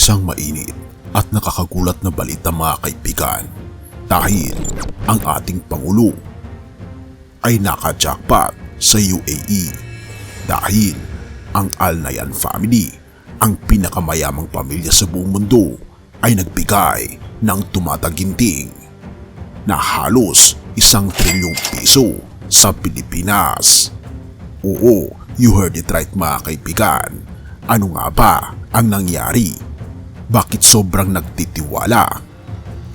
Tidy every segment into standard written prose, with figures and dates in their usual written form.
Isang mainit at nakakagulat na balita mga kaibigan dahil ang ating Pangulo ay naka-jackpot sa UAE dahil ang Al Nahyan family, ang pinakamayamang pamilya sa buong mundo, ay nagbigay ng tumataginting na halos 1 trilyong piso sa Pilipinas. Oo, you heard it right mga kaibigan. Ano nga ba ang nangyari? Bakit sobrang nagtitiwala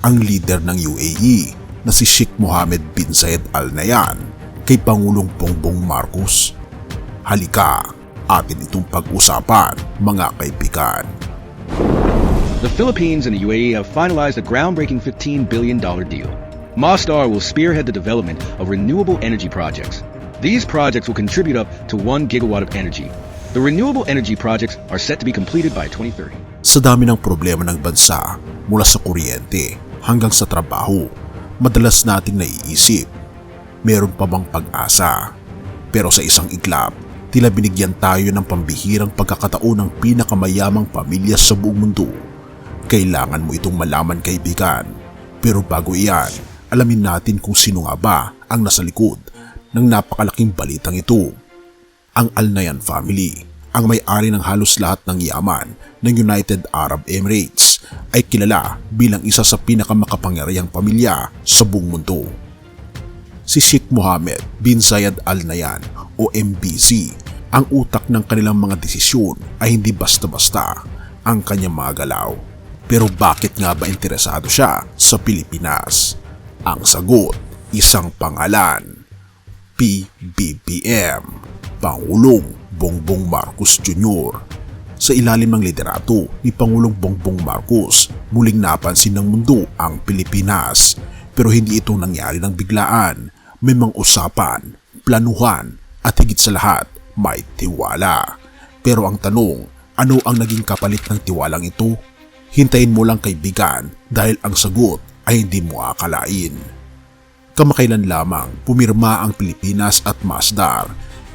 ang leader ng UAE na si Sheikh Mohammed bin Zayed Al Nahyan kay Pangulong Bongbong Marcos? Halika, atin itong pag-usapan mga kaibigan. The Philippines and the UAE have finalized a groundbreaking $15 billion deal. Masdar will spearhead the development of renewable energy projects. These projects will contribute up to 1 gigawatt of energy. The renewable energy projects are set to be completed by 2030. Sa dami ng problema ng bansa, mula sa kuryente hanggang sa trabaho, madalas nating naiisip, meron pa bang pag-asa? Pero sa isang iglap, tila binigyan tayo ng pambihirang pagkakataon ng pinakamayamang pamilya sa buong mundo. Kailangan mo itong malaman kaibigan. Pero bago iyan, alamin natin kung sino nga ba ang nasa likod ng napakalaking balitang ito. Ang Al Nahyan family, ang may-ari ng halos lahat ng yaman ng United Arab Emirates, ay kilala bilang isa sa pinakamakapangyarihang pamilya sa buong mundo. Si Sheikh Mohammed bin Zayed Al Nahyan o MBZ, ang utak ng kanilang mga desisyon ay hindi basta-basta ang kanyang mga galaw. Pero bakit nga ba interesado siya sa Pilipinas? Ang sagot, isang pangalan, PBBM, Pangulong Bongbong Marcos Jr. Sa ilalim ng liderato ni Pangulong Bongbong Marcos, muling napansin ng mundo ang Pilipinas. Pero hindi ito nangyari ng biglaan. May mga usapan, planuhan at higit sa lahat, may tiwala. Pero ang tanong, ano ang naging kapalit ng tiwalang ito? Hintayin mo lang kaibigan dahil ang sagot ay hindi mo akalain. Kamakailan lamang pumirma ang Pilipinas at Masdar,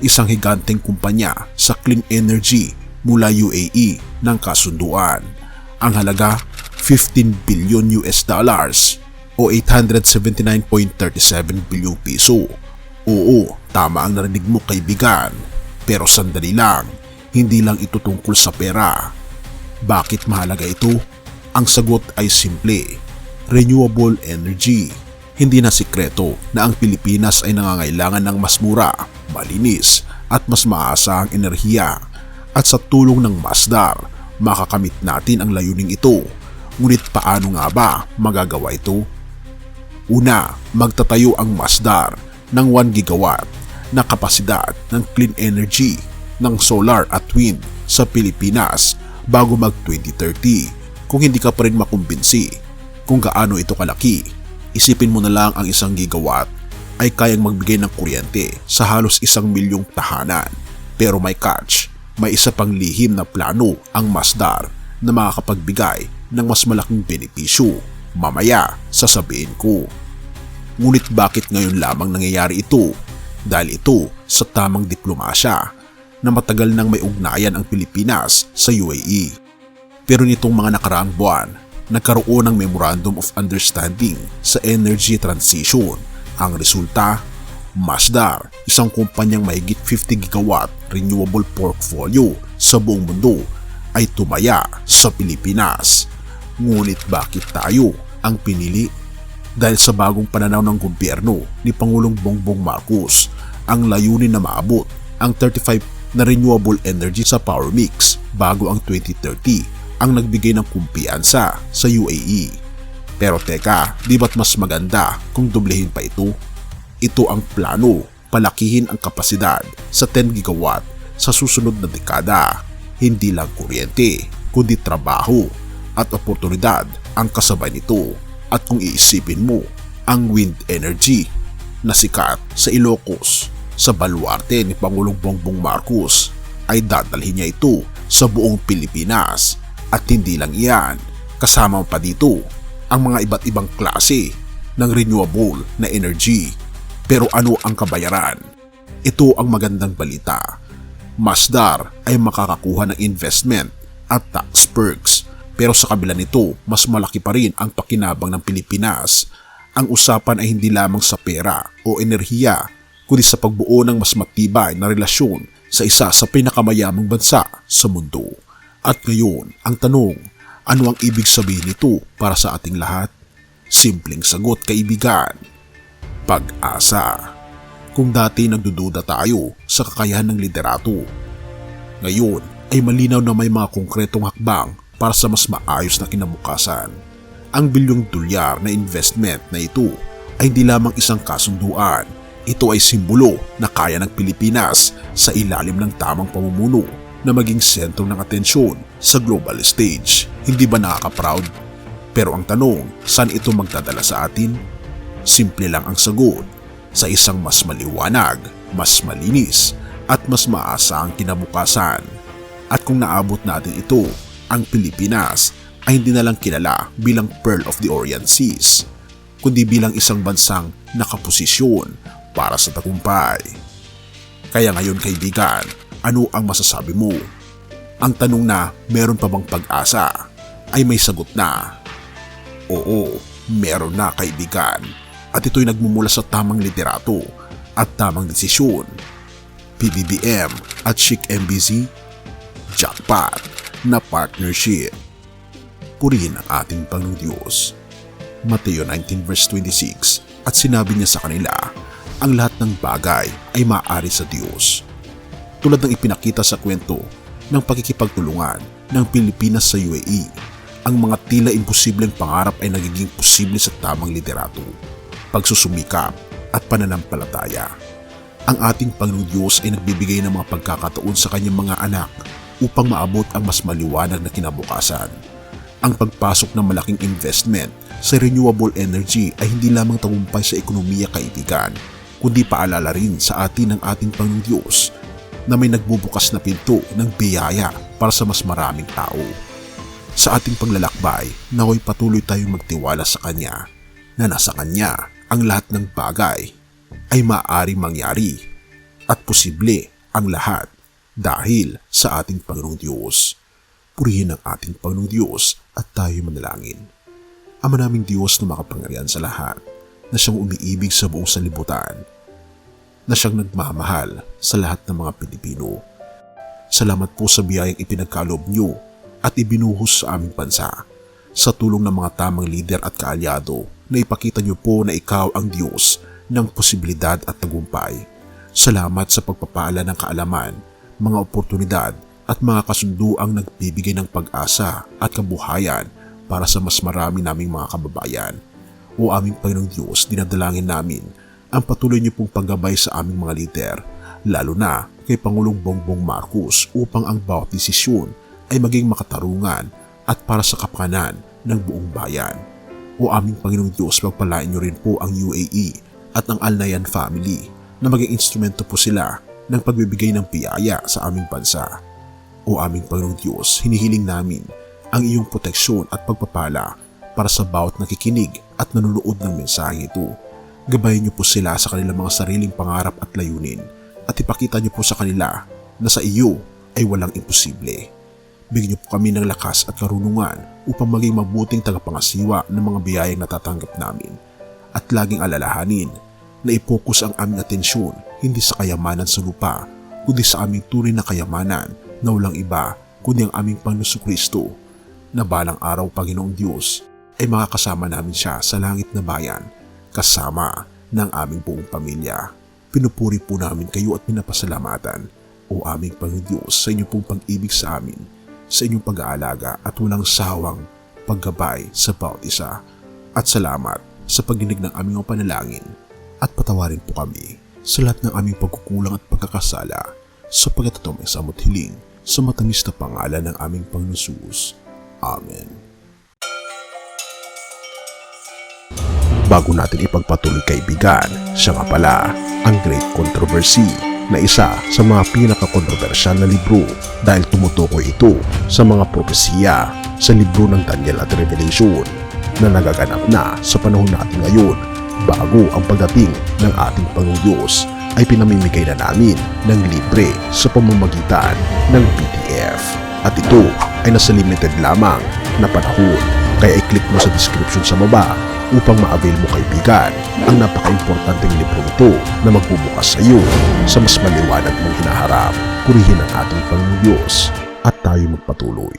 isang higanteng kumpanya sa clean energy mula UAE ng kasunduan. Ang halaga, $15 billion o 879.37 bilyong piso. Oo, tama ang narinig mo kaibigan. Pero sandali lang, hindi lang ito tungkol sa pera. Bakit mahalaga ito? Ang sagot ay simple, renewable energy. Hindi na sikreto na ang Pilipinas ay nangangailangan ng mas mura, malinis at mas maasahang enerhiya. At sa tulong ng Masdar, makakamit natin ang layuning ito. Ngunit paano nga ba magagawa ito? Una, magtatayo ang Masdar ng 1 gigawatt na kapasidad ng clean energy ng solar at wind sa Pilipinas bago mag 2030. Kung hindi ka pa rin makumbinsi kung gaano ito kalaki, isipin mo na lang ang 1 gigawatt ay kayang magbigay ng kuryente sa halos 1 milyong tahanan. Pero may catch, may isa pang lihim na plano ang Masdar na makakapagbigay ng mas malaking benepisyo. Mamaya, sasabihin ko. Ngunit bakit ngayon lamang nangyayari ito? Dahil ito sa tamang diplomasya na matagal nang may ugnayan ang Pilipinas sa UAE. Pero nitong mga nakaraang buwan, nagkaroon ng Memorandum of Understanding sa energy transition. Ang resulta, Masdar, isang kumpanyang mahigit 50 gigawatt renewable portfolio sa buong mundo, ay tumaya sa Pilipinas. Ngunit bakit tayo ang pinili? Dahil sa bagong pananaw ng gobyerno ni Pangulong Bongbong Marcos, ang layunin na maabot ang 35 na renewable energy sa power mix bago ang 2030 ang nagbigay ng kumpiyansa sa UAE. Pero teka, di ba't mas maganda kung doblehin pa ito? Ito ang plano, palakihin ang kapasidad sa 10 gigawatt sa susunod na dekada. Hindi lang kuryente, kundi trabaho at oportunidad ang kasabay nito. At kung iisipin mo, ang wind energy na sikat sa Ilocos, sa baluarte ni Pangulong Bongbong Marcos, ay dadalhin niya ito sa buong Pilipinas. At hindi lang iyan, kasama pa dito ang mga iba't ibang klase ng renewable na energy. Pero ano ang kabayaran? Ito ang magandang balita. Masdar ay makakakuha ng investment at tax perks Pero sa kabila nito, mas malaki pa rin ang pakinabang ng Pilipinas. Ang usapan ay hindi lamang sa pera o enerhiya, kundi sa pagbuo ng mas matibay na relasyon sa isa sa pinakamayamang bansa sa mundo. At ngayon, ang tanong, ano ang ibig sabihin nito para sa ating lahat? Simpleng sagot, kaibigan. Pag-asa. Kung dati nagdududa tayo sa kakayahan ng liderato, ngayon ay malinaw na may mga konkretong hakbang para sa mas maayos na kinabukasan. Ang bilyong dolyar na investment na ito ay hindi lamang isang kasunduan. Ito ay simbolo na kaya ng Pilipinas sa ilalim ng tamang pamumuno na maging sentro ng atensyon sa global stage. Hindi ba nakaka-proud? Pero ang tanong, saan ito magdadala sa atin? Simple lang ang sagot, sa isang mas maliwanag, mas malinis, at mas maasahang kinabukasan. At kung naabot natin ito, ang Pilipinas ay hindi na lang kilala bilang Pearl of the Orient Seas, kundi bilang isang bansang nakaposisyon para sa tagumpay. Kaya ngayon, kaibigan, ano ang masasabi mo? Ang tanong na meron pa bang pag-asa ay may sagot na. Oo, meron na, kaibigan. At ito'y nagmumula sa tamang liderato at tamang desisyon. PBBM at Chic MBZ, jackpot na partnership. Purihin ang ating Panginoong Diyos. Mateo 19 verse 26. At sinabi niya sa kanila, ang lahat ng bagay ay maaari sa Diyos. Tulad ng ipinakita sa kwento ng pakikipagtulungan ng Pilipinas sa UAE, ang mga tila imposibleng pangarap ay nagiging posible sa tamang liderato, pagsusumikap at pananampalataya. Ang ating Panginoong Diyos ay nagbibigay ng mga pagkakataon sa kanyang mga anak upang maabot ang mas maliwanag na kinabukasan. Ang pagpasok ng malaking investment sa renewable energy ay hindi lamang tagumpay sa ekonomiya, kaibigan, kundi paalala rin sa atin ng ating Panginoong Diyos na may nagbubukas na pinto ng biyaya para sa mas maraming tao. Sa ating paglalakbay, naway patuloy tayong magtiwala sa Kanya na nasa Kanya ang lahat ng bagay ay maaaring mangyari at posible ang lahat dahil sa ating Panginoong Diyos. Purihin ang ating Panginoong Diyos at tayo manalangin. Ama naming Diyos na makapangyarihan sa lahat, na siyang umiibig sa buong sanlibutan, na siyang nagmamahal sa lahat ng mga Pilipino. Salamat po sa biyayang ipinagkaloob niyo at ibinuhos sa aming bansa. Sa tulong ng mga tamang lider at kaalyado, na ipakita niyo po na ikaw ang Diyos ng posibilidad at tagumpay. Salamat sa pagpapaala ng kaalaman, mga oportunidad at mga kasunduang nagbibigay ng pag-asa at kabuhayan para sa mas marami naming mga kababayan. O aming Panginoong Diyos, dinadalangin namin ang patuloy niyo pong paggabay sa aming mga lider, lalo na kay Pangulong Bongbong Marcos, upang ang bawat desisyon ay maging makatarungan at para sa kapakanan ng buong bayan. O aming Panginoong Diyos, pagpalain niyo rin po ang UAE at ang Al Nahyan family na maging instrumento po sila ng pagbibigay ng biyaya sa aming bansa. O aming Panginoong Diyos, hinihiling namin ang iyong proteksyon at pagpapala para sa bawat nakikinig at nanonood ng mensahe ito. Gabayan niyo po sila sa kanilang mga sariling pangarap at layunin at ipakita niyo po sa kanila na sa iyo ay walang imposible. Bigyan niyo po kami ng lakas at karunungan upang maging mabuting tagapangasiwa ng mga biyayang natatanggap namin. At laging alalahanin na ipokus ang aming atensyon hindi sa kayamanan sa lupa, kundi sa aming tunay na kayamanan na walang iba kundi ang aming Panginoong Kristo, na balang araw, Panginoong Diyos, ay makakasama namin siya sa langit na bayan kasama ng aming buong pamilya. Pinupuri po namin kayo at pinapasalamatan, o aming Panginoong Diyos, sa inyong pong pag-ibig sa amin, sa inyong pag-aalaga at walang sawang paggabay sa bawat isa. At salamat sa pagdinig ng aming panalangin at patawarin po kami sa lahat ng aming pagkukulang at pagkakasala, sapagkat ito may samot hiling sa matamis na pangalan ng aming Panginoon Jesus. Amen. Bago natin ipagpatuloy, kaibigan, siya nga pala ang Great Controversy, na isa sa mga pinakakontrobersyal na libro dahil tumutukoy ito sa mga propesiya sa libro ng Daniel at Revelation na nagaganap na sa panahon natin ngayon, bago ang pagdating ng ating Panginoong Diyos ay pinamimigay na namin ng libre sa pamamagitan ng PDF. At ito ay nasa limited lamang na panahon, kaya i-click mo sa description sa baba upang ma-avail mo kaibigan ang napaka-importanteng libro ito na magbubukas sa iyo sa mas maliwanag mong hinaharap. Purihin ang ating Panginoong Diyos at tayo magpatuloy.